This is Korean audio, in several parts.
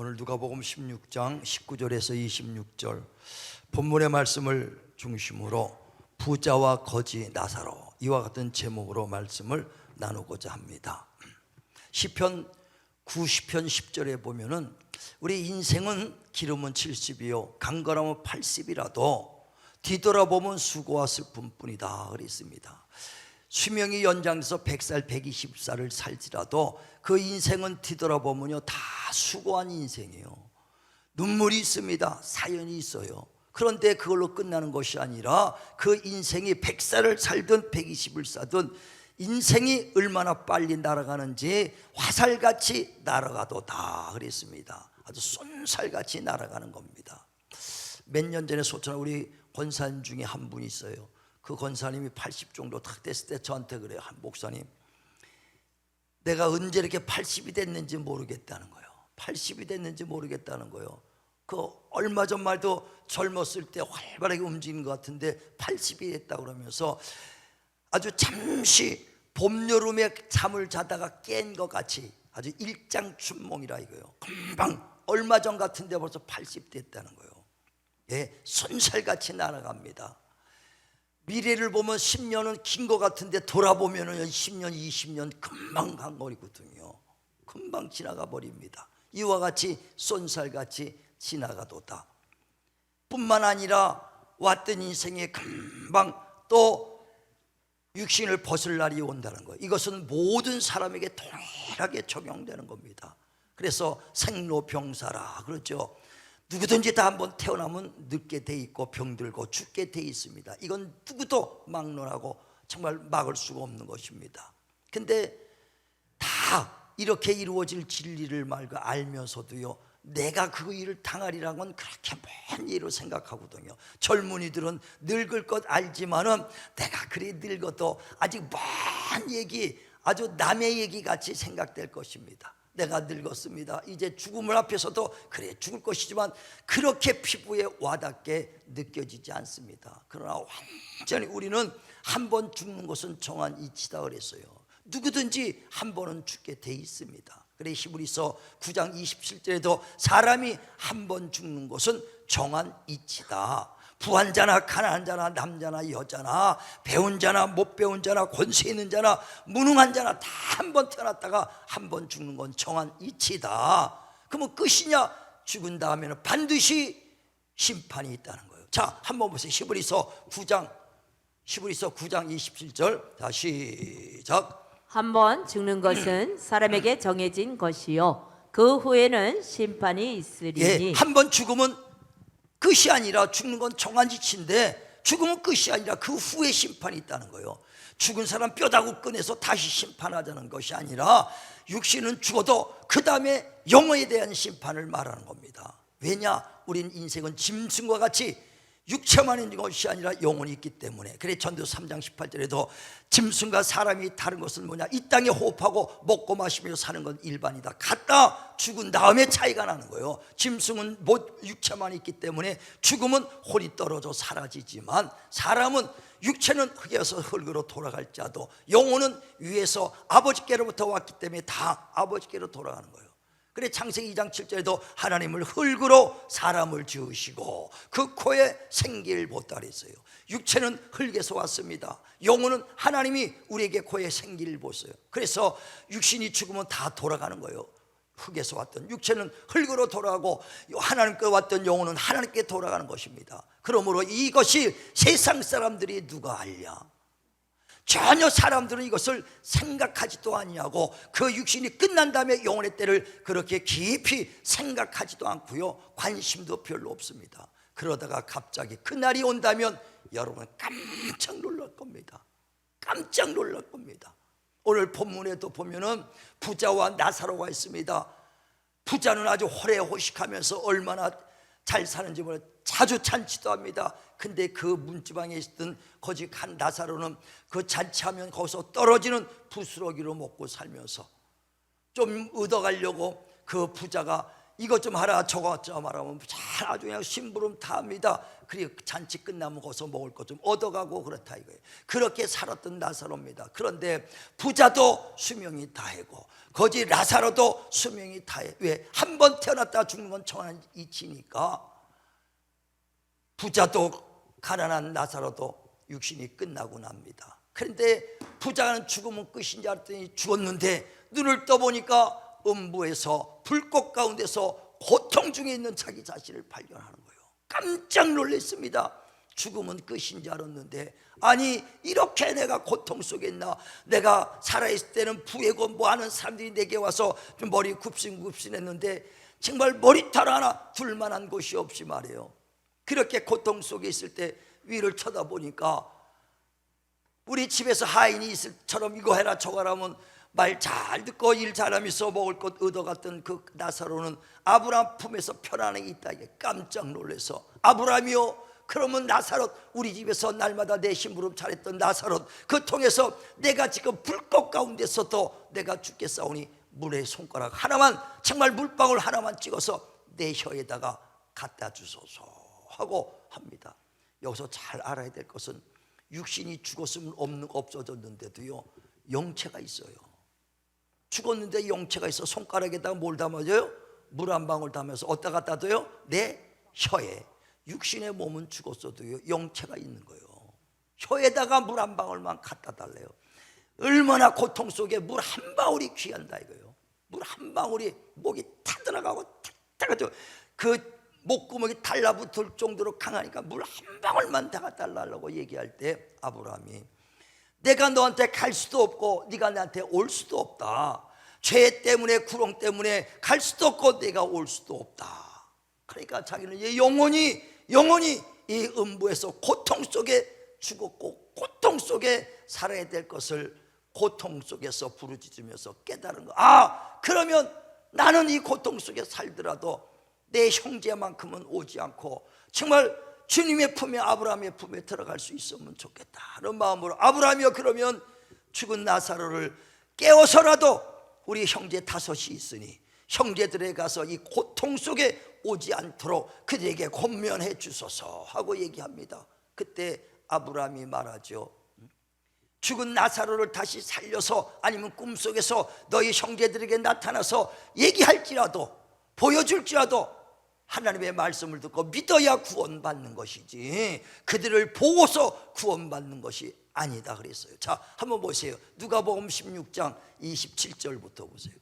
오늘 누가복음 16장 19절에서 26절 본문의 말씀을 중심으로 부자와 거지 나사로, 이와 같은 제목으로 말씀을 나누고자 합니다. 시편 90편 10절에 보면은 우리 인생은 기름은 70이요 강건하면 80이라도 뒤돌아보면 수고와 슬픔뿐이다 그랬습니다. 수명이 연장돼서 100살 120살을 살지라도 그 인생은 뒤돌아보면요 다 수고한 인생이에요. 눈물이 있습니다. 사연이 있어요. 그런데 그걸로 끝나는 것이 아니라 그 인생이 100살을 살든 120을 살든 인생이 얼마나 빨리 날아가는지 화살같이 날아가도다 그랬습니다. 아주 쏜살같이 날아가는 겁니다. 몇 년 전에 소천하 우리 권사님 중에 한 분이 있어요. 그 권사님이 80 정도 딱 됐을 때 저한테 그래요. 한 목사님, 내가 언제 이렇게 80이 됐는지 모르겠다는 거예요. 80이 됐는지 모르겠다는 거예요. 그 얼마 전 말도 젊었을 때 활발하게 움직이는 것 같은데 80이 됐다 그러면서 아주 잠시 봄, 여름에 잠을 자다가 깬 것 같이 아주 일장춘몽이라 이거예요. 금방 얼마 전 같은데 벌써 80 됐다는 거예요. 예, 손살같이 날아갑니다. 미래를 보면 10년은 긴 것 같은데 돌아보면 10년, 20년 금방 간 거리거든요. 금방 지나가 버립니다. 이와 같이 쏜살같이 지나가도다. 뿐만 아니라 왔던 인생에 금방 또 육신을 벗을 날이 온다는 거예요. 이것은 모든 사람에게 동일하게 적용되는 겁니다. 그래서 생로병사라 그러죠. 누구든지 다 한번 태어나면 늙게 돼 있고 병들고 죽게 돼 있습니다. 이건 누구도 막론하고 정말 막을 수가 없는 것입니다. 근데 다 이렇게 이루어질 진리를 말고 알면서도요 내가 그 일을 당하리라는 건 그렇게 먼 일로 생각하거든요. 젊은이들은 늙을 것 알지만은 내가 그리 늙어도 아직 먼 얘기, 아주 남의 얘기 같이 생각될 것입니다. 내가 늙었습니다. 이제 죽음을 앞에서도 그래 죽을 것이지만 그렇게 피부에 와닿게 느껴지지 않습니다. 그러나 완전히 우리는 한 번 죽는 것은 정한 이치다 그랬어요. 누구든지 한 번은 죽게 돼 있습니다. 그래 히브리서 9장 27절에도 사람이 한 번 죽는 것은 정한 이치다. 부한 자나 가난한 자나 남자나 여자나 배운 자나 못 배운 자나 권세 있는 자나 무능한 자나 다 한 번 태어났다가 한 번 죽는 건 정한 이치다. 그러면 끝이냐? 죽은 다음에는 반드시 심판이 있다는 거예요. 자, 한번 보세요. 히브리서 9장 27절. 자, 시작. 한 번 죽는 것은 사람에게 정해진 것이요 그 후에는 심판이 있으리니. 예, 한 번 죽으면 끝이 아니라 죽는 건 정한 이치인데 죽으면 끝이 아니라 그 후에 심판이 있다는 거예요. 죽은 사람 뼈다구 꺼내서 다시 심판하자는 것이 아니라 육신은 죽어도 그 다음에 영혼에 대한 심판을 말하는 겁니다. 왜냐? 우린 인생은 짐승과 같이 육체만 있는 것이 아니라 영혼이 있기 때문에. 그래 전도서 3장 18절에도 짐승과 사람이 다른 것은 뭐냐? 이 땅에 호흡하고 먹고 마시며 사는 건 일반이다. 갔다 죽은 다음에 차이가 나는 거예요. 짐승은 육체만 있기 때문에 죽으면 혼이 떨어져 사라지지만 사람은 육체는 흙에서 흙으로 돌아갈 자도 영혼은 위에서 아버지께로부터 왔기 때문에 다 아버지께로 돌아가는 거예요. 그래 창세기 2장 7절에도 하나님을 흙으로 사람을 지으시고 그 코에 생기를 붓다 그랬어요. 육체는 흙에서 왔습니다. 영혼은 하나님이 우리에게 코에 생기를 붓어요. 그래서 육신이 죽으면 다 돌아가는 거예요. 흙에서 왔던 육체는 흙으로 돌아가고 하나님께 왔던 영혼은 하나님께 돌아가는 것입니다. 그러므로 이것이 세상 사람들이 누가 알랴? 전혀 사람들은 이것을 생각하지도 아니하고 그 육신이 끝난 다음에 영혼의 때를 그렇게 깊이 생각하지도 않고요 관심도 별로 없습니다. 그러다가 갑자기 그날이 온다면 여러분 깜짝 놀랄 겁니다. 깜짝 놀랄 겁니다. 오늘 본문에도 보면은 부자와 나사로가 있습니다. 부자는 아주 호래호식하면서 얼마나 잘 사는지 몰라 자주 잔치도 합니다. 근데 그 문지방에 있던 거지 한 나사로는 그 잔치하면 거기서 떨어지는 부스러기로 먹고 살면서 좀 얻어가려고 그 부자가 이것 좀 하라 저것 좀 하라 하면 잘 아주 그냥 심부름 다 합니다. 그리고 잔치 끝나면 거기서 먹을 것 좀 얻어가고 그렇다 이거예요. 그렇게 살았던 나사로입니다. 그런데 부자도 수명이 다해고 거지 라사로도 수명이 다해. 왜? 한 번 태어났다 죽는 건 정한 이치니까. 부자도 가난한 나사로도 육신이 끝나고 납니다. 그런데 부자는 죽으면 끝인 줄 알았더니 죽었는데 눈을 떠보니까 음부에서 불꽃 가운데서 고통 중에 있는 자기 자신을 발견하는 거예요. 깜짝 놀랐습니다. 죽으면 끝인 줄 알았는데 아니 이렇게 내가 고통 속에 있나. 내가 살아있을 때는 부해고 뭐하는 사람들이 내게 와서 좀 머리 굽신굽신했는데 정말 머리털 하나 둘만한 곳이 없이 말이에요. 그렇게 고통 속에 있을 때 위를 쳐다보니까 우리 집에서 하인이 있을처럼 이거 해라 저거 하라면 말 잘 듣고 일 잘하면서 먹을 것 얻어갔던 그 나사로는 아브라함 품에서 편안하게 있다. 이게 깜짝 놀라서 아브라함이요 그러면 나사롯 우리 집에서 날마다 내 심부름 잘했던 나사롯 그 통해서 내가 지금 불꽃 가운데서도 내가 죽겠사오니 물에 손가락 하나만 정말 물방울 하나만 찍어서 내 혀에다가 갖다 주소서 하고 합니다. 여기서 잘 알아야 될 것은 육신이 죽었으면 없어졌는데도요 영체가 있어요. 죽었는데 영체가 있어. 손가락에다가 뭘 담아줘요? 물 한 방울 담아서 어디다 갖다 둬요? 내 혀에. 육신의 몸은 죽었어도요 영체가 있는 거예요. 혀에다가 물 한 방울만 갖다 달래요. 얼마나 고통 속에 물 한 방울이 귀한다 이거예요. 물 한 방울이 목이 타 들어가고 탁 타가지고 그 목구멍이 달라붙을 정도로 강하니까 물 한 방울만 다 갖다 달라고 얘기할 때 아브라함이 내가 너한테 갈 수도 없고 네가 나한테 올 수도 없다. 죄 때문에 구렁 때문에 갈 수도 없고 내가 올 수도 없다. 그러니까 자기는 영원히 이 음부에서 고통 속에 죽었고 고통 속에 살아야 될 것을 고통 속에서 부르짖으면서 깨달은 거. 아 그러면 나는 이 고통 속에 살더라도 내 형제만큼은 오지 않고 정말 주님의 품에 아브라함의 품에 들어갈 수 있으면 좋겠다 하는 마음으로 아브라함이요 그러면 죽은 나사로를 깨워서라도 우리 형제 다섯이 있으니 형제들에 가서 이 고통 속에 오지 않도록 그들에게 권면해 주소서 하고 얘기합니다. 그때 아브라함이 말하죠. 죽은 나사로를 다시 살려서 아니면 꿈속에서 너희 형제들에게 나타나서 얘기할지라도 보여줄지라도 하나님의 말씀을 듣고 믿어야 구원받는 것이지 그들을 보고서 구원받는 것이 아니다 그랬어요. 자 한번 보세요. 누가복음 16장 27절부터 보세요.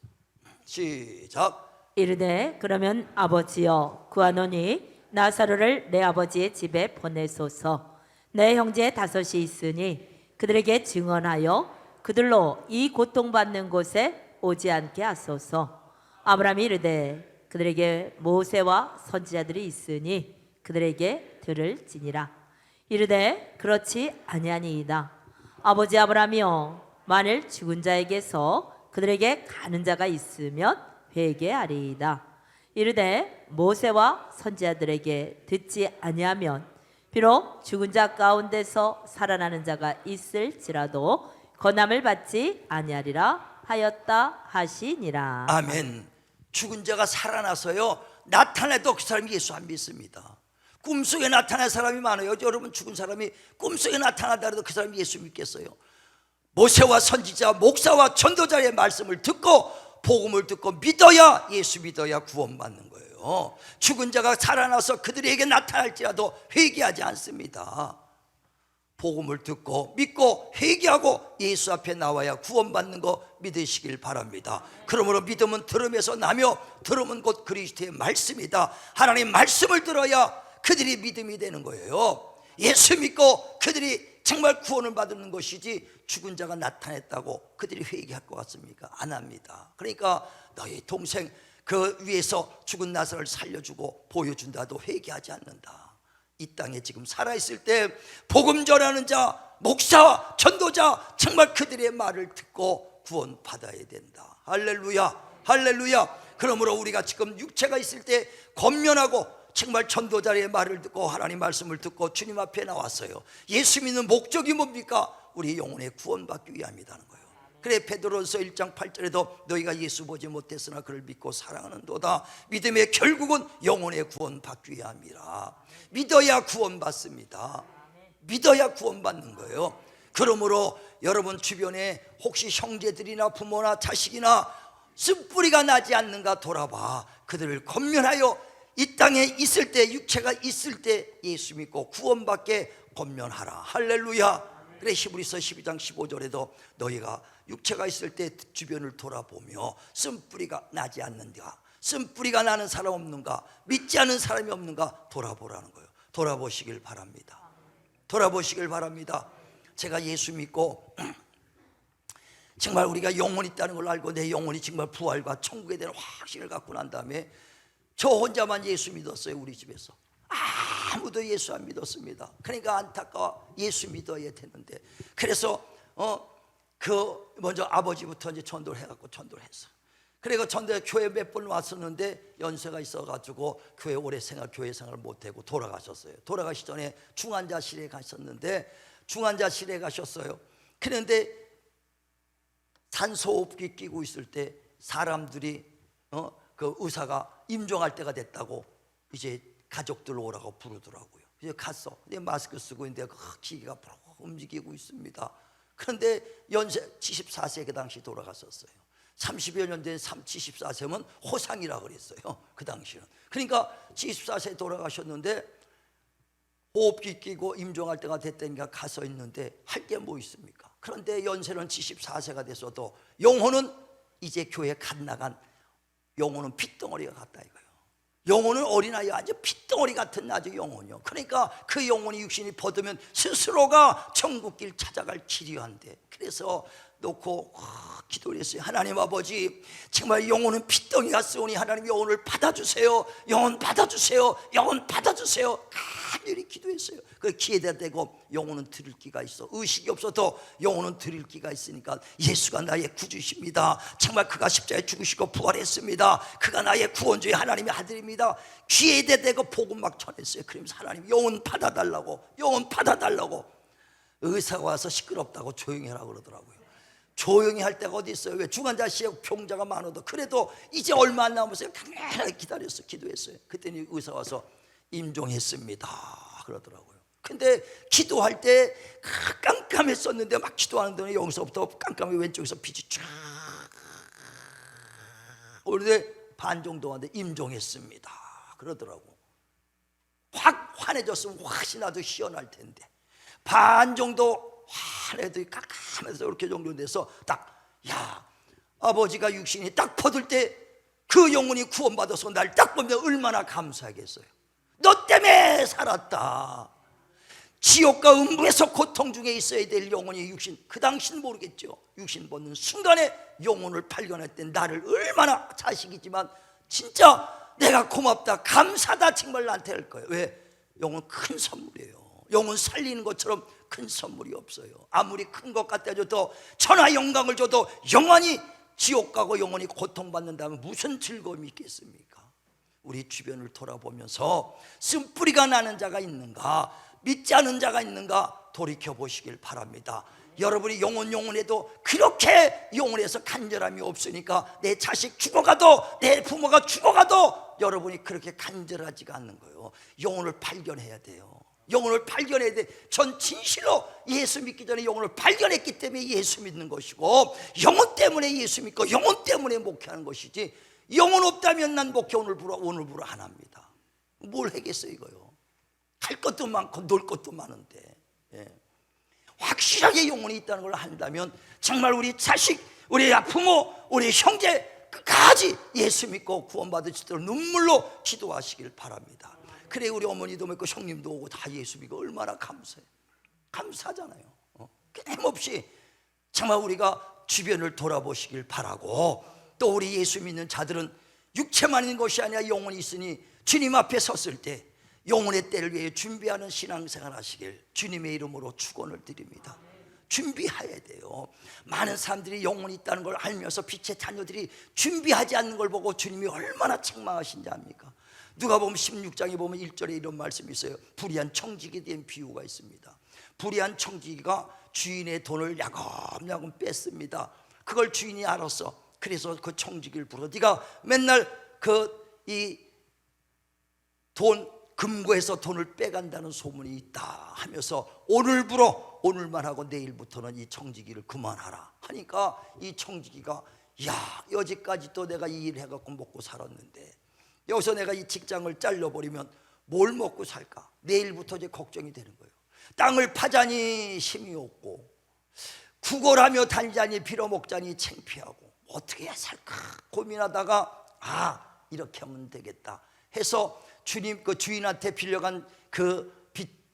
시작. 이르되 그러면 아버지여 구하노니 나사로를 내 아버지의 집에 보내소서. 내 형제 다섯이 있으니 그들에게 증언하여 그들로 이 고통받는 곳에 오지 않게 하소서. 아브라함이 이르되 그들에게 모세와 선지자들이 있으니 그들에게 들을지니라. 이르되 그렇지 아니하니이다. 아버지 아브라함이여 만일 죽은 자에게서 그들에게 가는 자가 있으면 회개하리이다. 이르되 모세와 선지자들에게 듣지 아니하면 비록 죽은 자 가운데서 살아나는 자가 있을지라도 권함을 받지 아니하리라 하였다 하시니라. 아멘. 죽은 자가 살아나서요 나타내도 그 사람이 예수 안 믿습니다. 꿈속에 나타난 사람이 많아요. 여러분 죽은 사람이 꿈속에 나타나다 해도 그 사람이 예수 믿겠어요? 모세와 선지자 목사와 전도자의 말씀을 듣고 복음을 듣고 믿어야 예수 믿어야 구원받는 거예요. 죽은 자가 살아나서 그들에게 나타날지라도 회개하지 않습니다. 복음을 듣고 믿고 회개하고 예수 앞에 나와야 구원받는 거 믿으시길 바랍니다. 그러므로 믿음은 들음에서 나며 들음은 곧 그리스도의 말씀이다. 하나님 말씀을 들어야 그들이 믿음이 되는 거예요. 예수 믿고 그들이 정말 구원을 받는 것이지 죽은 자가 나타냈다고 그들이 회개할 것 같습니까? 안 합니다. 그러니까 너희 동생 그 위에서 죽은 나사로를 살려주고 보여준다도 회개하지 않는다. 이 땅에 지금 살아있을 때 복음 전하는 자, 목사, 전도자 정말 그들의 말을 듣고 구원 받아야 된다. 할렐루야, 할렐루야. 그러므로 우리가 지금 육체가 있을 때 권면하고 정말 전도자의 말을 듣고 하나님 말씀을 듣고 주님 앞에 나왔어요. 예수 믿는 목적이 뭡니까? 우리 영혼의 구원받기 위함이라는 거예요. 그래 베드로서 1장 8절에도 너희가 예수 보지 못했으나 그를 믿고 사랑하는도다. 믿음의 결국은 영혼의 구원 받기 위함이라. 믿어야 구원 받습니다. 믿어야 구원 받는 거예요. 그러므로 여러분 주변에 혹시 형제들이나 부모나 자식이나 쓴뿌리가 나지 않는가 돌아봐. 그들을 권면하여 이 땅에 있을 때, 육체가 있을 때 예수 믿고 구원받게 권면하라. 할렐루야. 그래 히브리서 12장 15절에도 너희가 육체가 있을 때 주변을 돌아보며 쓴뿌리가 나지 않는가, 쓴뿌리가 나는 사람 없는가, 믿지 않는 사람이 없는가 돌아보라는 거예요. 돌아보시길 바랍니다. 돌아보시길 바랍니다. 제가 예수 믿고 정말 우리가 영혼이 있다는 걸 알고 내 영혼이 정말 부활과 천국에 대한 확신을 갖고 난 다음에 저 혼자만 예수 믿었어요. 우리 집에서 아무도 예수 안 믿었습니다. 그러니까 안타까워. 예수 믿어야 되는데. 그래서 먼저 아버지부터 이제 전도를 해갖고 전도를 했어. 그리고 전도에 교회 몇 번 왔었는데 연세가 있어가지고 교회 오래 교회 생활을 못하고 돌아가셨어요. 돌아가시 전에 중환자실에 가셨는데 중환자실에 가셨어요. 그런데 산소호흡기 끼고 있을 때 사람들이 그 의사가 임종할 때가 됐다고 이제 가족들 오라고 부르더라고요. 이제 갔어. 이제 마스크 쓰고 있는데 그 기계가 움직이고 있습니다. 그런데 연세 74세 그 당시 돌아갔었어요. 30여 년 된 74세면 호상이라 그랬어요. 그 당시는. 그러니까 74세 돌아가셨는데 호흡기 끼고 임종할 때가 됐다니까 가서 있는데 할 게 뭐 있습니까? 그런데 연세는 74세가 됐어도 영혼은 이제 교회 갓 나간 영혼은 핏덩어리가 같다 이거예요. 영혼은 어린아이 아주 핏덩어리 같은 아주 영혼이요. 그러니까 그 영혼이 육신이 벗으면 스스로가 천국길 찾아갈 길이한데, 그래서 놓고 기도를 했어요. 하나님 아버지, 정말 영혼은 핏덩이 같으니 하나님 영혼을 받아주세요. 영혼 받아주세요. 영혼 받아주세요. 간절히 기도했어요. 그 기회다 대고 영혼은 들을 기가 있어. 의식이 없어도 영혼은 들을 기가 있으니까 예수가 나의 구주십니다. 정말 그가 십자가에 죽으시고 부활했습니다. 그가 나의 구원주의 하나님의 아들입니다. 기회다 대고 복음 막 전했어요. 그러면서 하나님 영혼 받아달라고, 영혼 받아달라고. 의사가 와서 시끄럽다고 조용히 하라고 그러더라고요. 조용히 할 데가 어디 있어요? 왜 중환자실에 병자가 많아도 그래도 이제 얼마 안 남았어요. 가만히 기다렸어. 기도했어요. 그랬더니 의사 와서 임종했습니다 그러더라고요. 근데 기도할 때 깜깜했었는데 막 기도하는 동안 여기서부터 깜깜해 왼쪽에서 빛이 쫙 오는데 반 정도 왔는데 임종했습니다 그러더라고. 확 환해졌으면 확실히 나도 시원할 텐데 반 정도 환해도 깜깜해서 이렇게 정도 돼서 딱, 야, 아버지가 육신이 딱 퍼들 때 그 영혼이 구원받아서 날 딱 보면 얼마나 감사하겠어요. 너 때문에 살았다. 지옥과 음부에서 고통 중에 있어야 될 영혼이 육신, 그 당시는 모르겠죠. 육신 벗는 순간에 영혼을 발견할 때 나를 얼마나, 자식이지만 진짜 내가 고맙다, 감사다 정말 나한테 할 거예요. 왜? 영혼 큰 선물이에요. 영혼 살리는 것처럼 큰 선물이 없어요. 아무리 큰 것 같아 줘도, 천하 영광을 줘도 영원히 지옥 가고 영원히 고통받는다면 무슨 즐거움이 있겠습니까? 우리 주변을 돌아보면서 쓴뿌리가 나는 자가 있는가, 믿지 않은 자가 있는가 돌이켜보시길 바랍니다. 여러분이 영혼해도 그렇게 영혼에서 간절함이 없으니까 내 자식 죽어가도, 내 부모가 죽어가도 여러분이 그렇게 간절하지가 않는 거예요. 영혼을 발견해야 돼요. 영혼을 발견해야 돼. 전 진실로 예수 믿기 전에 영혼을 발견했기 때문에 예수 믿는 것이고, 영혼 때문에 예수 믿고 영혼 때문에 목회하는 것이지, 영혼 없다면 난 목회 오늘부로 안 합니다. 뭘 하겠어요 이거요. 할 것도 많고 놀 것도 많은데, 예. 확실하게 영혼이 있다는 걸 한다면 정말 우리 자식, 우리 부모, 우리 형제 끝까지 예수 믿고 구원받으시도록 눈물로 기도하시길 바랍니다. 그래 우리 어머니도 믿고 형님도 오고 다 예수 믿고 얼마나 감사해요. 감사하잖아요. 끊임없이 정말 우리가 주변을 돌아보시길 바라고, 또 우리 예수 믿는 자들은 육체만 있는 것이 아니라 영혼이 있으니 주님 앞에 섰을 때 영혼의 때를 위해 준비하는 신앙생활 하시길 주님의 이름으로 축원을 드립니다. 준비해야 돼요. 많은 사람들이 영혼이 있다는 걸 알면서 빛의 자녀들이 준비하지 않는 걸 보고 주님이 얼마나 책망하신지 압니까? 누가복음 16장에 보면 1절에 이런 말씀이 있어요. 불의한 청지기에 대한 비유가 있습니다. 불의한 청지기가 주인의 돈을 야금야금 뺐습니다. 그걸 주인이 알았어. 그래서 그 청지기를 불러, 네가 맨날 이 돈 금고에서 돈을 빼간다는 소문이 있다 하면서 오늘부로, 오늘만 하고 내일부터는 이 청지기를 그만하라 하니까, 이 청지기가 야, 여지까지 또 내가 이 일을 해갖고 먹고 살았는데 여기서 내가 이 직장을 잘려버리면 뭘 먹고 살까? 내일부터 이제 걱정이 되는 거예요. 땅을 파자니 힘이 없고, 구걸하며 다니자니 빌어먹자니 창피하고, 어떻게 해야 살까 고민하다가 이렇게 하면 되겠다 해서 주님 그 주인한테 빌려간 그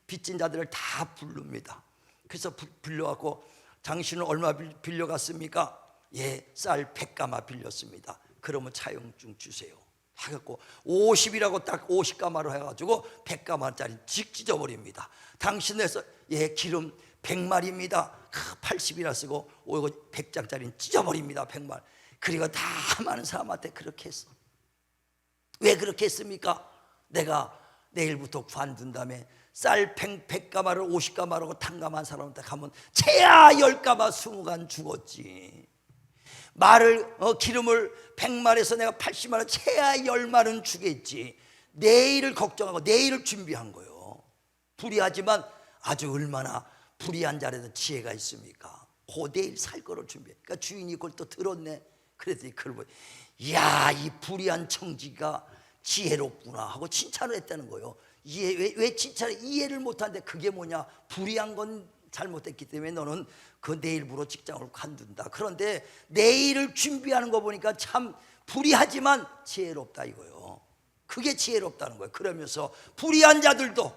빚진 자들을 다 부릅니다. 그래서 불려갖고, 당신은 얼마 빌려갔습니까? 예, 쌀 100가마 빌렸습니다. 그러면 차용증 주세요 하겠고, 50이라고 딱 50가마로 해가지고 100가마짜리 찢어버립니다. 당신에서 예, 기름 100마리입니다 80이라 쓰고, 이거 100장짜리는 찢어버립니다 100말. 그리고 다 많은 사람한테 그렇게 했어. 왜 그렇게 했습니까? 내가 내일부터 관둔 다음에 쌀 100가마를 50가마라고 탕감한 사람한테 가면 채야 10가마 20간 죽었지. 말을 기름을 100말에서 내가 80말을 채야 10말은 주겠지. 내일을 걱정하고 내일을 준비한 거예요. 불의하지만 아주 얼마나 불의한 자라도 지혜가 있습니까? 그 내일 살 거를 준비해. 그러니까 주인이 그걸 또 들었네. 그랬더니 그걸 보고, 이야, 이 불의한 청지기가 지혜롭구나 하고 칭찬을 했다는 거예요. 왜 칭찬해? 이해를 못하는데 그게 뭐냐? 불의한 건 잘못했기 때문에 너는 그 내일부로 직장을 관둔다. 그런데 내일을 준비하는 거 보니까 참 불의하지만 지혜롭다 이거예요. 그게 지혜롭다는 거예요. 그러면서 불의한 자들도,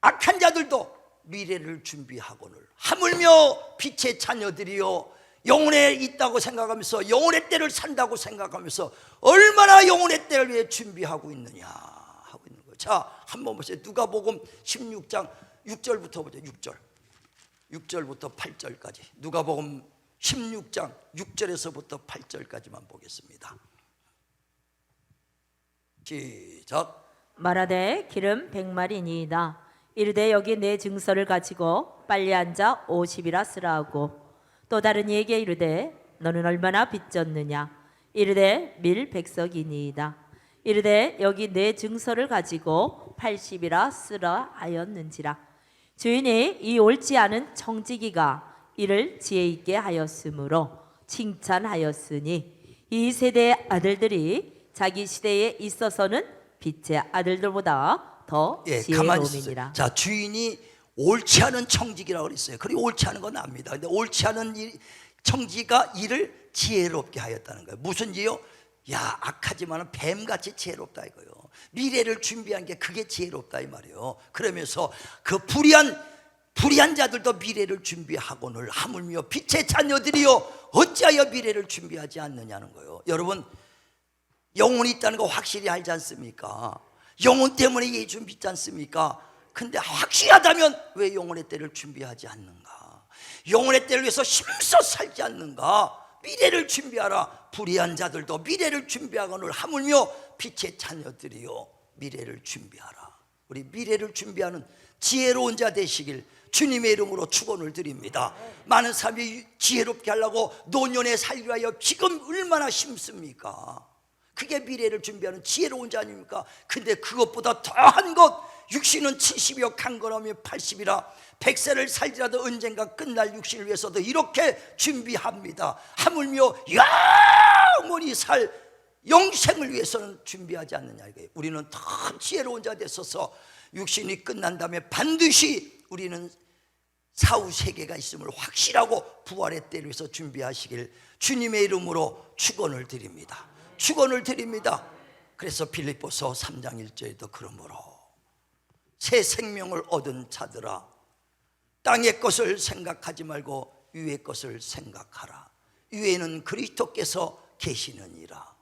악한 자들도 미래를 준비하거늘, 하물며 빛의 자녀들이요 영혼에 있다고 생각하면서, 영혼의 때를 산다고 생각하면서 얼마나 영혼의 때를 위해 준비하고 있느냐 하고 있는 거예요. 자, 한번 보세요. 누가복음 16장 6절부터 보죠. 6절부터 8절까지. 누가복음 16장 6절에서부터 8절까지만 보겠습니다. 시작. 말하되 기름 100마리니이다. 이르되 여기 내 증서를 가지고 빨리 앉아 50이라 쓰라 하고, 또 다른 이에게 이르되 너는 얼마나 빚졌느냐? 이르되 밀 100석이니이다. 이르되 여기 내 증서를 가지고 80이라 쓰라 하였는지라. 주인이 이 옳지 않은 청지기가 이를 지혜 있게 하였으므로 칭찬하였으니, 이 세대의 아들들이 자기 시대에 있어서는 빛의 아들들보다 더 지혜로움이니라. 자, 주인이 옳지 않은 청지기라고 그랬어요. 그리고 옳지 않은 건 압니다. 근데 옳지 않은 청지기가 이를 지혜롭게 하였다는 거예요. 무슨 지요? 야, 악하지만 뱀같이 지혜롭다 이거예요. 미래를 준비한 게 그게 지혜롭다 이 말이에요. 그러면서 그 불의한 자들도 미래를 준비하거늘, 하물며 빛의 자녀들이요 어찌하여 미래를 준비하지 않느냐는 거예요. 여러분, 영혼이 있다는 거 확실히 알지 않습니까? 영혼 때문에 예수 믿지 않습니까? 근데 확실하다면 왜 영혼의 때를 준비하지 않는가? 영혼의 때를 위해서 힘써 살지 않는가? 미래를 준비하라. 불의한 자들도 미래를 준비하거늘, 하물며 빛의 자녀들이요 미래를 준비하라. 우리 미래를 준비하는 지혜로운 자 되시길 주님의 이름으로 축원을 드립니다. 많은 사람이 지혜롭게 하려고 노년에 살기 위하여 지금 얼마나 힘씁니까? 그게 미래를 준비하는 지혜로운 자 아닙니까? 근데 그것보다 더한 것, 육신은 70이요 강건하며 80이라 100세를 살지라도 언젠가 끝날 육신을 위해서도 이렇게 준비합니다. 하물며 영원히 살 영생을 위해서는 준비하지 않느냐 이거예요. 우리는 더 지혜로운 자 됐어서 육신이 끝난 다음에 반드시 우리는 사후 세계가 있음을 확실하고 부활의 때를 위해서 준비하시길 주님의 이름으로 축원을 드립니다. 축원을 드립니다. 그래서 빌립보서 3장 1절에도 그러므로 새 생명을 얻은 자들아, 땅의 것을 생각하지 말고 위의 것을 생각하라. 위에는 그리스도께서 계시느니라.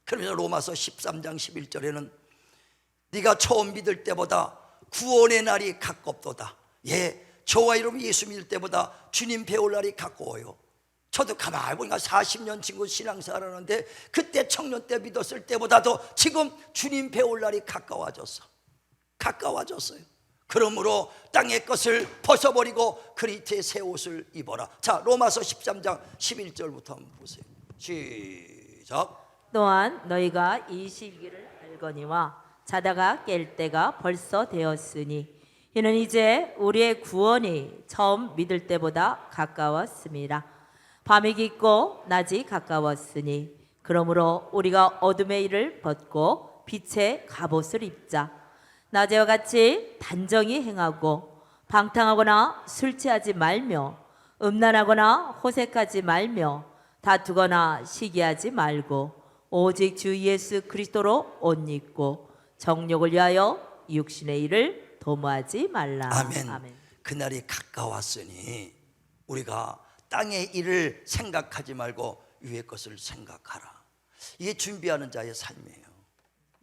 그러면서 로마서 13장 11절에는 네가 처음 믿을 때보다 구원의 날이 가깝도다. 예, 저와 이름 예수 믿을 때보다 주님 배울 날이 가까워요. 저도 가만히 보니까 40년 친구 신앙생활 하는데 그때 청년 때 믿었을 때보다도 지금 주님 배울 날이 가까워졌어요. 그러므로 땅의 것을 벗어버리고 그리스도의 새 옷을 입어라. 자, 로마서 13장 11절부터 한번 보세요. 시작. 또한 너희가 이 시기를 알거니와 자다가 깰 때가 벌써 되었으니 이는 이제 우리의 구원이 처음 믿을 때보다 가까웠습니다. 밤이 깊고 낮이 가까웠으니 그러므로 우리가 어둠의 일을 벗고 빛의 갑옷을 입자. 낮에와 같이 단정히 행하고 방탕하거나 술 취하지 말며 음란하거나 호색하지 말며 다투거나 시기하지 말고 오직 주 예수 그리스도로 옷 입고 정욕을 위하여 육신의 일을 도모하지 말라. 아멘. 그날이 가까웠으니 우리가 땅의 일을 생각하지 말고 위의 것을 생각하라. 이게 준비하는 자의 삶이에요.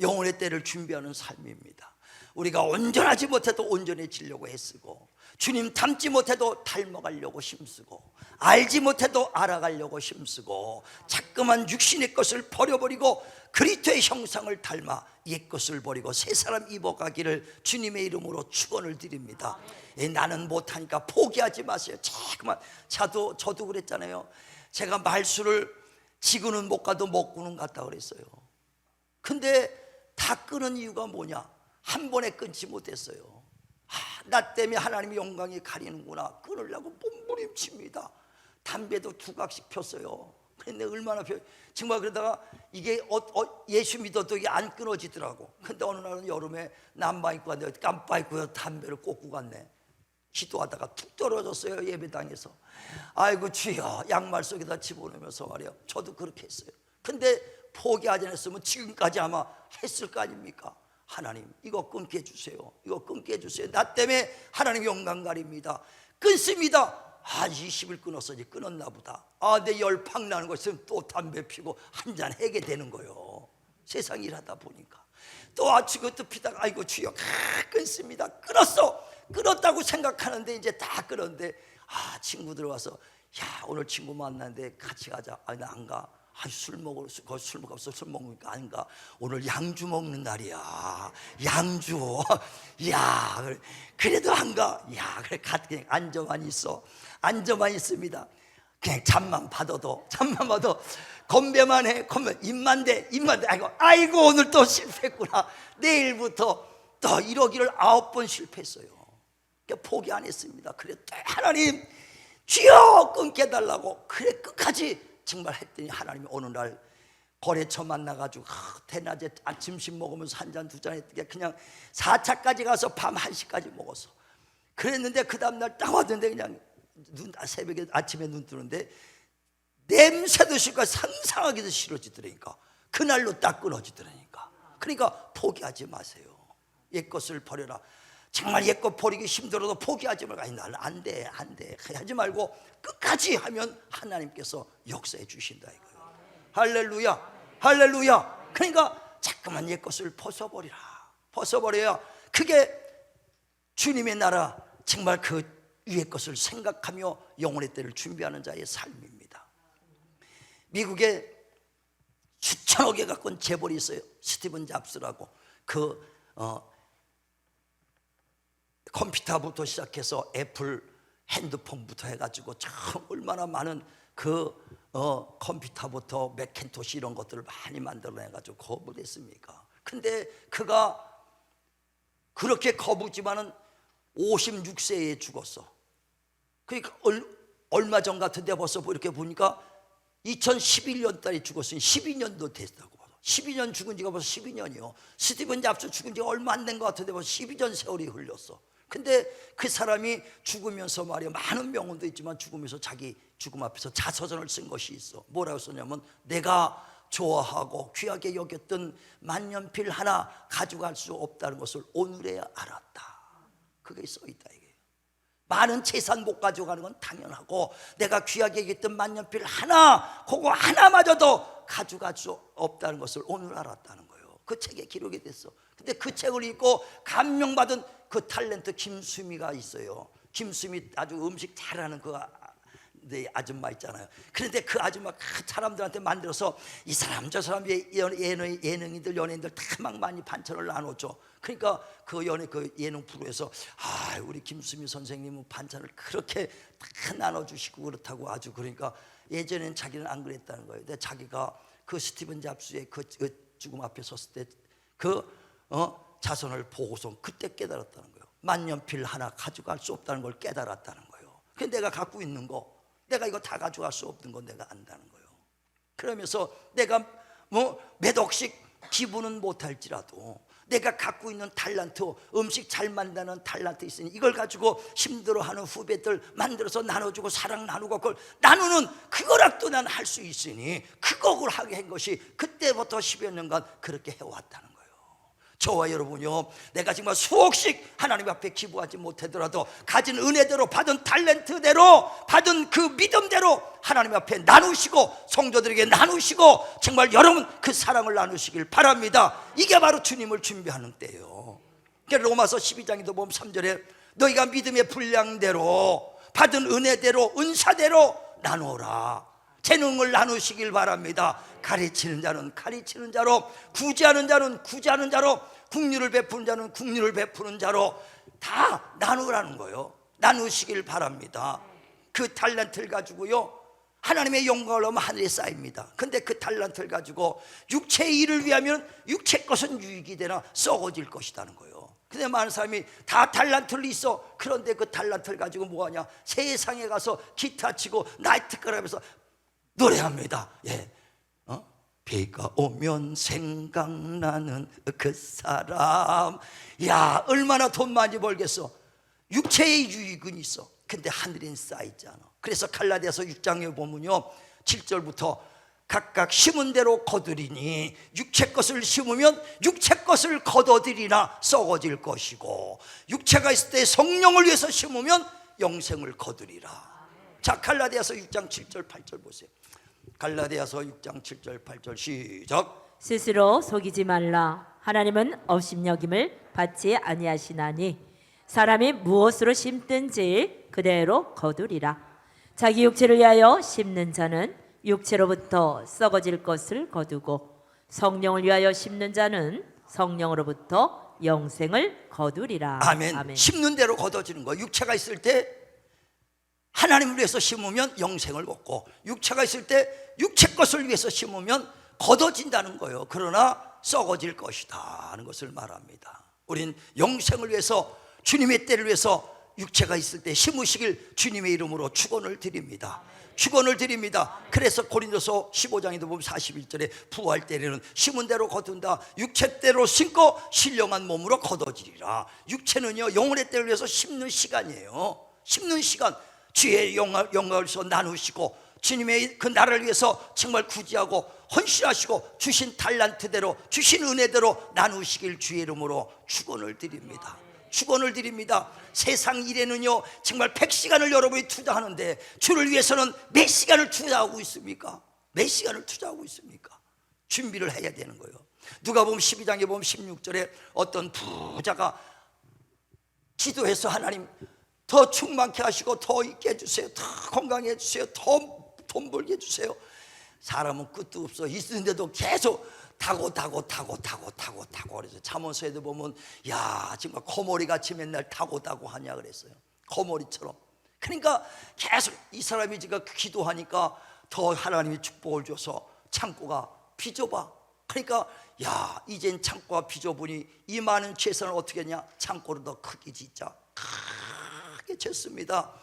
영혼의 때를 준비하는 삶입니다. 우리가 온전하지 못해도 온전해지려고 애쓰고, 주님 닮지 못해도 닮아가려고 힘쓰고, 알지 못해도 알아가려고 힘쓰고, 자꾸만 육신의 것을 버려버리고 그리스도의 형상을 닮아 옛 것을 버리고 새 사람 입어가기를 주님의 이름으로 축원을 드립니다. 나는 못하니까 포기하지 마세요. 자꾸만 저도 그랬잖아요. 제가 말수를 지구는 못 가도 먹고는 갔다 그랬어요. 근데 다 끊은 이유가 뭐냐? 한 번에 끊지 못했어요. 나 때문에 하나님의 영광이 가리는구나. 끊으려고 몸부림칩니다. 담배도 2각씩 폈어요. 근데 얼마나 정말 그러다가 이게 예수 믿어도 이게 안 끊어지더라고. 근데 어느 날은 여름에 남방 입고 갔는데 깜빡 입고 담배를 꽂고 갔네. 기도하다가 툭 떨어졌어요. 예배당에서. 아이고 주여, 양말 속에다 집어넣으면서 말이야. 저도 그렇게 했어요. 근데 포기하지 않았으면 지금까지 아마 했을 거 아닙니까? 하나님 이거 끊게 해주세요. 이거 끊게 해주세요. 나 때문에 하나님 영광 가립니다. 끊습니다. 20일 끊었어. 이제 끊었나 보다. 내 열 팍 나는 거 있으면 또 담배 피고 한잔 하게 되는 거예요. 세상 일하다 보니까 또 그것도 피다가 아이고 주여 끊습니다. 끊었다고 생각하는데 이제 다 끊었는데 친구들 와서 야 오늘 친구 만났는데 같이 가자. 나 안 가. 술 먹으니까 안 가. 오늘 양주 먹는 날이야. 양주. 야, 그래도 안 가. 야, 그래 그냥 앉아만 있어. 앉아만 있습니다. 그냥 잠만 받아도 건배만 해. 입만 대. 아이고 오늘 또 실패했구나. 내일부터 또 이러기를 9번 실패했어요. 그러니까 포기 안 했습니다. 그래 하나님 주여 끊게 해달라고. 그래 끝까지 정말 했더니 하나님이 어느 날 거래처 만나가지고 대낮에 아침식 먹으면서 한 잔 두 잔 했더니 그냥 4차까지 가서 밤 1시까지 먹었어. 그랬는데 그 다음날 딱 왔는데 그냥 새벽에 아침에 눈 뜨는데 냄새도 싫고 상상하기도 싫어지더라니까. 그날로 딱 끊어지더라니까. 그러니까 포기하지 마세요. 옛 것을 버려라. 정말 옛 것 버리기 힘들어도 포기하지 말고 나는 안 돼 하지 말고 끝까지 하면 하나님께서 역사해 주신다 이거예요. 할렐루야. 그러니까 자꾸만 옛 것을 벗어버려야 그게 주님의 나라 정말 그 위의 것을 생각하며 영혼의 때를 준비하는 자의 삶입니다. 미국에 수천억에 가까운 재벌이 있어요. 스티븐 잡스라고. 컴퓨터부터 시작해서 애플 핸드폰부터 해가지고 참 얼마나 많은 컴퓨터부터 맥킨토시 이런 것들을 많이 만들어내가지고 거부됐습니까? 근데 그가 그렇게 거부지만은 56세에 죽었어. 그러니까 얼마 전 같은데 벌써 이렇게 보니까 2011년 달에 죽었으니 12년도 됐다고. 12년 죽은 지가 벌써 12년이요. 스티븐 잡스 죽은 지가 얼마 안 된 것 같은데 벌써 12년 세월이 흘렀어. 근데 그 사람이 죽으면서 말이야 많은 명언도 있지만 죽으면서 자기 죽음 앞에서 자서전을 쓴 것이 있어. 뭐라고 썼냐면 내가 좋아하고 귀하게 여겼던 만년필 하나 가져갈 수 없다는 것을 오늘에야 알았다. 그게 써있다 이게. 많은 재산 못 가져가는 건 당연하고 내가 귀하게 여겼던 만년필 하나 그거 하나마저도 가져갈 수 없다는 것을 오늘 알았다는 거예요. 그 책에 기록이 됐어. 근데 그 책을 읽고 감명받은 그 탤런트 김수미가 있어요. 김수미 아주 음식 잘하는 그 네, 아줌마 있잖아요. 그런데 그 아줌마 그 사람들한테 만들어서 이 사람 저 사람 예능인들 연예인들 다 막 많이 반찬을 나눠줘. 그러니까 그 예능 프로에서 우리 김수미 선생님은 반찬을 그렇게 다 나눠주시고 그렇다고 아주 그러니까 예전엔 자기는 안 그랬다는 거예요. 근데 자기가 그 스티븐 잡스의 그 죽음 앞에 섰을 때 자손을 보고서 그때 깨달았다는 거예요. 만년필 하나 가져갈 수 없다는 걸 깨달았다는 거예요. 근데 내가 갖고 있는 거, 내가 이거 다 가져갈 수 없는 건 내가 안다는 거예요. 그러면서 내가 몇 억씩 기부는 못할지라도 내가 갖고 있는 달란트, 음식 잘 만드는 달란트 있으니 이걸 가지고 힘들어하는 후배들 만들어서 나눠주고 사랑 나누고 그걸 나누는 그거라도 난 할 수 있으니 그걸 하게 한 것이 그때부터 10여 년간 그렇게 해왔다는 거예요. 저와 여러분요, 내가 정말 수억씩 하나님 앞에 기부하지 못하더라도 가진 은혜대로 받은 탤런트대로 받은 그 믿음대로 하나님 앞에 나누시고 성도들에게 나누시고 정말 여러분 그 사랑을 나누시길 바랍니다. 이게 바로 주님을 준비하는 때예요. 로마서 12장에도 보면 3절에 너희가 믿음의 분량대로 받은 은혜대로 은사대로 나누어라. 재능을 나누시길 바랍니다. 가르치는 자는 가르치는 자로, 구제하는 자는 구제하는 자로, 국률을 베푸는 자는 국률을 베푸는 자로 다 나누라는 거예요. 나누시길 바랍니다. 그 달란트를 가지고요, 하나님의 영광을 얻으면 하늘에 쌓입니다. 근데 그 달란트를 가지고 육체의 일을 위하면 육체 것은 유익이 되나 썩어질 것이라는 거예요. 근데 많은 사람이 다 달란트를 있어. 그런데 그 달란트를 가지고 뭐하냐? 세상에 가서 기타 치고 나이트클럽 하면서 노래합니다. 예. 비가 오면 생각나는 그 사람. 야, 얼마나 돈 많이 벌겠어. 육체의 유익은 있어. 근데 하늘엔 쌓이지 않아. 그래서 갈라디아서 6장에 보면요, 7절부터 각각 심은 대로 거두리니 육체 것을 심으면 육체 것을 거둬들이나 썩어질 것이고 육체가 있을 때 성령을 위해서 심으면 영생을 거두리라. 자, 갈라디아서 6장 7절 8절 보세요. 갈라디아서 6장 7절 8절 시작. 스스로 속이지 말라. 하나님은 업신여김을 받지 아니하시나니 사람이 무엇으로 심든지 그대로 거두리라. 자기 육체를 위하여 심는 자는 육체로부터 썩어질 것을 거두고 성령을 위하여 심는 자는 성령으로부터 영생을 거두리라. 아멘. 아멘. 심는 대로 거둬지는 거예요. 육체가 있을 때 하나님을 위해서 심으면 영생을 얻고 육체가 있을 때 육체 것을 위해서 심으면 거둬진다는 거예요. 그러나 썩어질 것이다 하는 것을 말합니다. 우린 영생을 위해서 주님의 때를 위해서 육체가 있을 때 심으시길 주님의 이름으로 축원을 드립니다. 축원을 드립니다. 그래서 고린도서 15장에도 보면 41절에 부활 때에는 심은 대로 거둔다. 육체대로 심고 신령한 몸으로 거둬지리라. 육체는요, 영혼의 때를 위해서 심는 시간이에요. 심는 시간. 주의 영광을 위해서 나누시고 주님의 그 나라를 위해서 정말 구제하고 헌신하시고 주신 달란트대로 주신 은혜대로 나누시길 주의 이름으로 축원을 드립니다. 축원을 드립니다. 세상 일에는요 정말 100시간을 여러분이 투자하는데 주를 위해서는 몇 시간을 투자하고 있습니까? 몇 시간을 투자하고 있습니까? 준비를 해야 되는 거예요. 누가복음 12장에 보면 16절에 어떤 부자가 기도해서 하나님 더 충만케 하시고 더 있게 해주세요. 더 건강해 해주세요. 더 돈 벌게 해주세요. 사람은 끝도 없어. 있는데도 계속 타고 그래서 잠언서에도 보면 야 정말 거머리같이 맨날 타고 하냐 그랬어요. 거머리처럼. 그러니까 계속 이 사람이 지금 기도하니까 더 하나님이 축복을 줘서 창고가 비좁아. 그러니까 야 이젠 창고가 비좁으니 이 많은 재산을 어떻게 했냐? 창고를 더 크게 짓자. 크게 짓습니다.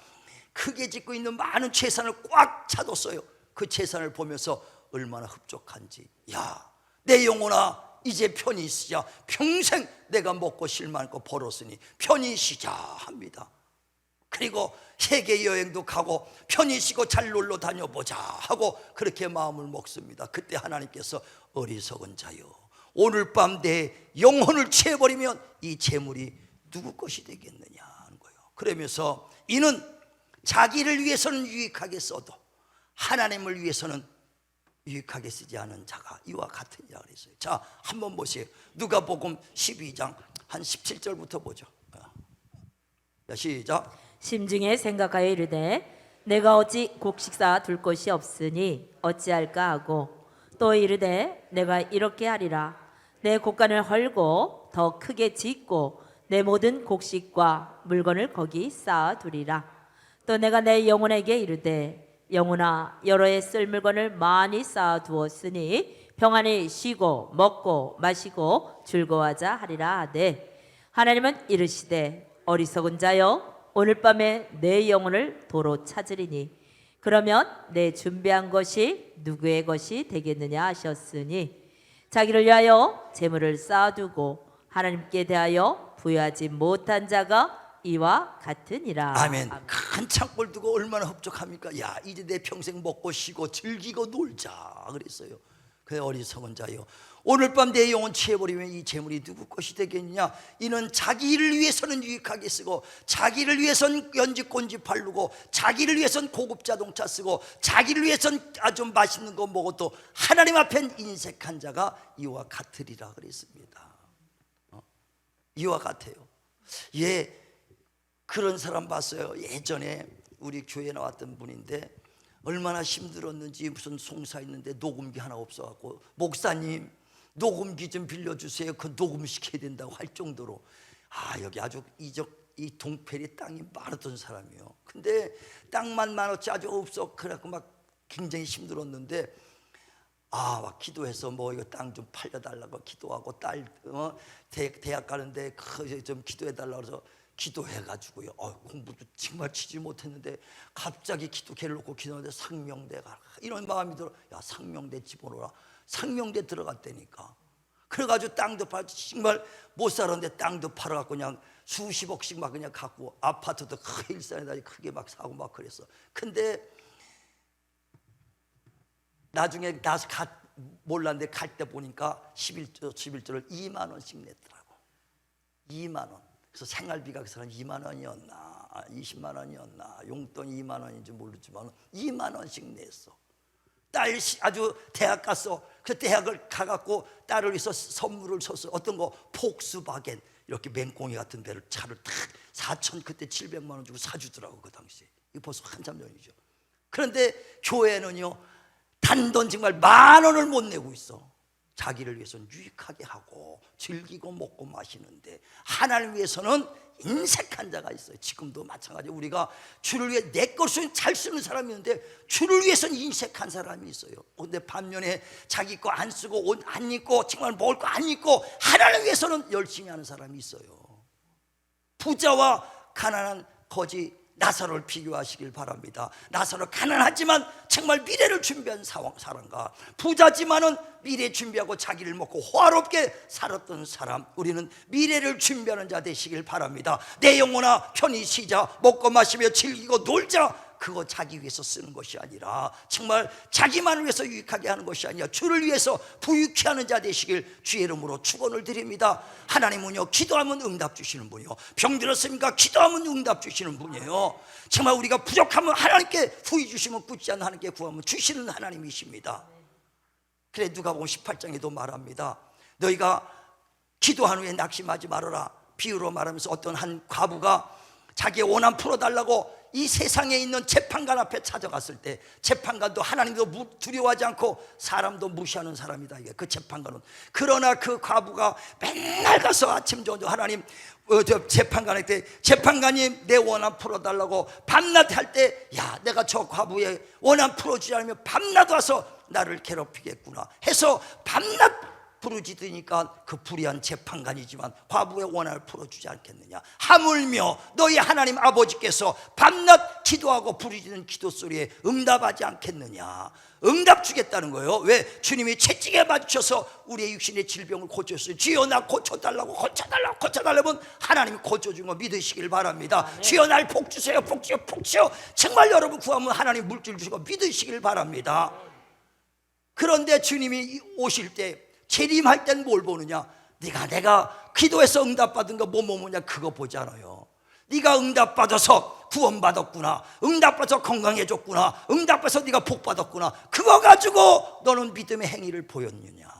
크게 짓고 있는 많은 재산을 꽉 차뒀어요. 그 재산을 보면서 얼마나 흡족한지. 야, 내 영혼아 이제 편히 쉬자. 평생 내가 먹고 쉴 만큼 벌었으니 편히 쉬자 합니다. 그리고 세계 여행도 가고 편히 쉬고 잘 놀러 다녀보자 하고 그렇게 마음을 먹습니다. 그때 하나님께서 어리석은 자여 오늘 밤 내 영혼을 취해버리면 이 재물이 누구 것이 되겠느냐 하는 거예요. 그러면서 이는 자기를 위해서는 유익하게 써도 하나님을 위해서는 유익하게 쓰지 않은 자가 이와 같은 자가 그랬어요. 자, 한번 보세요. 누가복음 12장 한 17절부터 보죠. 자, 시작. 심중에 생각하여 이르되 내가 어찌 곡식 쌓아 둘 것이 없으니 어찌할까 하고 또 이르되 내가 이렇게 하리라. 내 곡간을 헐고 더 크게 짓고 내 모든 곡식과 물건을 거기 쌓아 두리라. 또 내가 내 영혼에게 이르되 영혼아 여러 해 쓸 물건을 많이 쌓아 두었으니 평안히 쉬고 먹고 마시고 즐거워하자 하리라 하되 하나님은 이르시되 어리석은 자여 오늘 밤에 내 영혼을 도로 찾으리니 그러면 내 준비한 것이 누구의 것이 되겠느냐 하셨으니 자기를 위하여 재물을 쌓아두고 하나님께 대하여 부여하지 못한 자가 이와 같으니라. 아멘. 큰 창고를 두고 얼마나 흡족합니까? 야, 이제 내 평생 먹고 쉬고 즐기고 놀자 그랬어요. 그 어리석은 자요, 오늘 밤 내 영혼 취해버리면 이 재물이 누구 것이 되겠느냐? 이는 자기를 위해서는 유익하게 쓰고 자기를 위해서는 연지꼰지 바르고 자기를 위해서는 고급 자동차 쓰고 자기를 위해서는 아주 맛있는 거 먹어도 하나님 앞엔 인색한 자가 이와 같으리라 그랬습니다. 이와 같아요. 예, 그런 사람 봤어요. 예전에 우리 교회에 나왔던 분인데 얼마나 힘들었는지 무슨 송사 있는데 녹음기 하나 없어갖고 목사님 녹음기 좀 빌려주세요. 그 녹음시켜야 된다고 할 정도로 여기 아주 이 동패리 땅이 많았던 사람이에요. 근데 땅만 많았지 아주 없어. 그래갖고 막 굉장히 힘들었는데 막 기도해서 뭐 이거 땅 좀 팔려달라고 기도하고 딸 대학 가는데 좀 기도해달라고 해서 기도해가지고요. 공부도 정말 치지 못했는데 갑자기 기도회를 놓고 기도하는데 상명대가 이런 마음이 들어. 야, 상명대 집어넣어라. 상명대 들어갔다니까. 그래가지고 땅도 팔 정말 못 살았는데 땅도 팔아갖고 그냥 수십억씩 막 그냥 갖고 아파트도 큰 일산에다 크게 막 사고 막 그랬어. 근데 나중에 몰랐는데 갈 때 보니까 11조를 2만 원씩 냈더라고. 2만 원. 그래서 생활비가 그 사람 2만 원이었나 20만 원이었나 용돈이 2만 원인지 모르지만 2만 원씩 냈어. 딸 아주 대학 갔어. 그 대학을 가갖고 딸을 위해서 선물을 줬어. 어떤 거 폭스바겐 이렇게 맹꽁이 같은 배를 차를 탁 4천 그때 700만 원 주고 사주더라고 그 당시에. 이거 벌써 한참 전이죠. 그런데 교회는요 단돈 정말 10,000원을 못 내고 있어. 자기를 위해서는 유익하게 하고 즐기고 먹고 마시는데 하나님을 위해서는 인색한 자가 있어요. 지금도 마찬가지. 우리가 주를 위해 내 것을 잘 쓰는 사람이 있는데 주를 위해서는 인색한 사람이 있어요. 근데 반면에 자기 거 안 쓰고 옷 안 입고 정말 먹을 거 안 입고 하나님을 위해서는 열심히 하는 사람이 있어요. 부자와 가난한 거지 나사로를 비교하시길 바랍니다. 나사로 가난하지만 정말 미래를 준비한 사람과 부자지만은 미래 준비하고 자기를 먹고 호화롭게 살았던 사람, 우리는 미래를 준비하는 자 되시길 바랍니다. 내 영혼아 편히 쉬자, 먹고 마시며 즐기고 놀자. 그거 자기 위해서 쓰는 것이 아니라 정말 자기만을 위해서 유익하게 하는 것이 아니라 주를 위해서 부유케 하는 자 되시길 주의 이름으로 축원을 드립니다. 하나님은요 기도하면 응답 주시는 분이요, 병들었습니까? 기도하면 응답 주시는 분이에요. 정말 우리가 부족하면 하나님께 후히 주시면 굳지 않는 하나님께 구하면 주시는 하나님이십니다. 그래 누가복음 18장에도 말합니다. 너희가 기도한 후에 낙심하지 말아라. 비유로 말하면서 어떤 한 과부가 자기의 원한 풀어달라고 이 세상에 있는 재판관 앞에 찾아갔을 때 재판관도 하나님도 두려워하지 않고 사람도 무시하는 사람이다. 이게 그 재판관은. 그러나 그 과부가 맨날 가서 아침 저녁 하나님 재판관한테 재판관님 내 원한 풀어달라고 밤낮 할 때 야 내가 저 과부의 원한 풀어주지 않으면 밤낮 와서 나를 괴롭히겠구나 해서 밤낮 부르짖으니까 그 불의한 재판관이지만 과부의 원한을 풀어주지 않겠느냐. 하물며 너희 하나님 아버지께서 밤낮 기도하고 부르짖는 기도 소리에 응답하지 않겠느냐. 응답 주겠다는 거예요. 왜? 주님이 채찍에 맞추셔서 우리의 육신의 질병을 고쳤어요. 주여 나 고쳐달라고 고쳐달라면 하나님이 고쳐준 거 믿으시길 바랍니다. 주여 날 복 주세요. 복 주여. 정말 여러분 구하면 하나님 물질 주시고 믿으시길 바랍니다. 그런데 주님이 오실 때 재림할 땐 뭘 보느냐? 내가 기도해서 응답받은 거 뭐 뭐냐 그거 보지 않아요. 네가 응답받아서 구원받았구나, 응답받아서 건강해졌구나, 응답받아서 네가 복받았구나, 그거 가지고 너는 믿음의 행위를 보였느냐?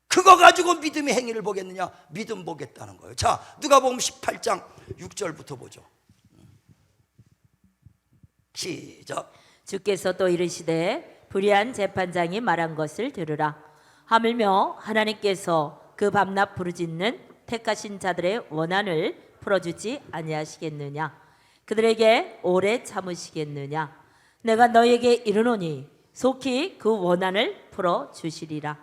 그거 가지고 믿음의 행위를 보겠느냐? 믿음 보겠다는 거예요. 자, 누가복음 18장 6절부터 보죠. 시작. 주께서 또 이르시되 불의한 재판장이 말한 것을 들으라. 하물며 하나님께서 그 밤낮 부르짖는 택하신 자들의 원한을 풀어주지 아니하시겠느냐? 그들에게 오래 참으시겠느냐? 내가 너에게 이르노니 속히 그 원한을 풀어주시리라.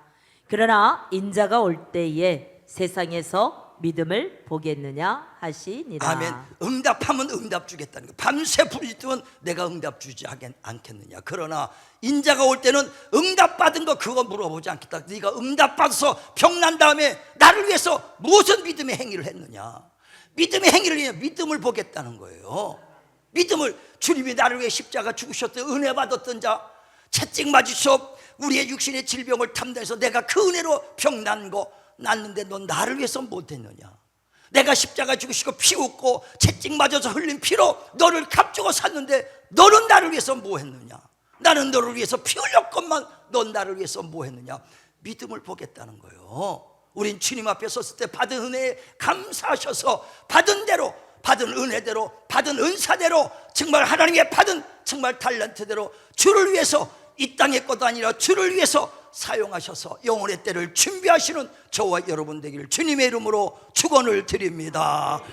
그러나 인자가 올 때에 세상에서 믿음을 보겠느냐 하시니라. 아멘. 응답하면 응답 주겠다는 거. 밤새 부르짖으면 내가 응답 주지 않겠느냐. 그러나 인자가 올 때는 응답 받은 거 그거 물어보지 않겠다. 네가 응답 받아서 병난 다음에 나를 위해서 무슨 믿음의 행위를 했느냐. 믿음의 행위를 위해 믿음을 보겠다는 거예요. 믿음을, 주님이 나를 위해 십자가 죽으셨던 은혜 받았던 자, 채찍 맞으셔 우리의 육신의 질병을 탐내서 내가 그 은혜로 병난 거 났는데 넌 나를 위해서 못했느냐. 내가 십자가 죽으시고 피 웃고 채찍 맞아서 흘린 피로 너를 값주고 샀는데 너는 나를 위해서 뭐 했느냐. 나는 너를 위해서 피 흘렸건만 넌 나를 위해서 뭐 했느냐. 믿음을 보겠다는 거예요. 우린 주님 앞에 섰을 때 받은 은혜에 감사하셔서 받은 대로, 받은 은혜대로, 받은 은사대로, 정말 하나님의 받은 정말 탤런트대로 주를 위해서, 이 땅의 것도 아니라 주를 위해서 사용하셔서 영혼의 때를 준비하시는 저와 여러분 되기를 주님의 이름으로 축원을 드립니다.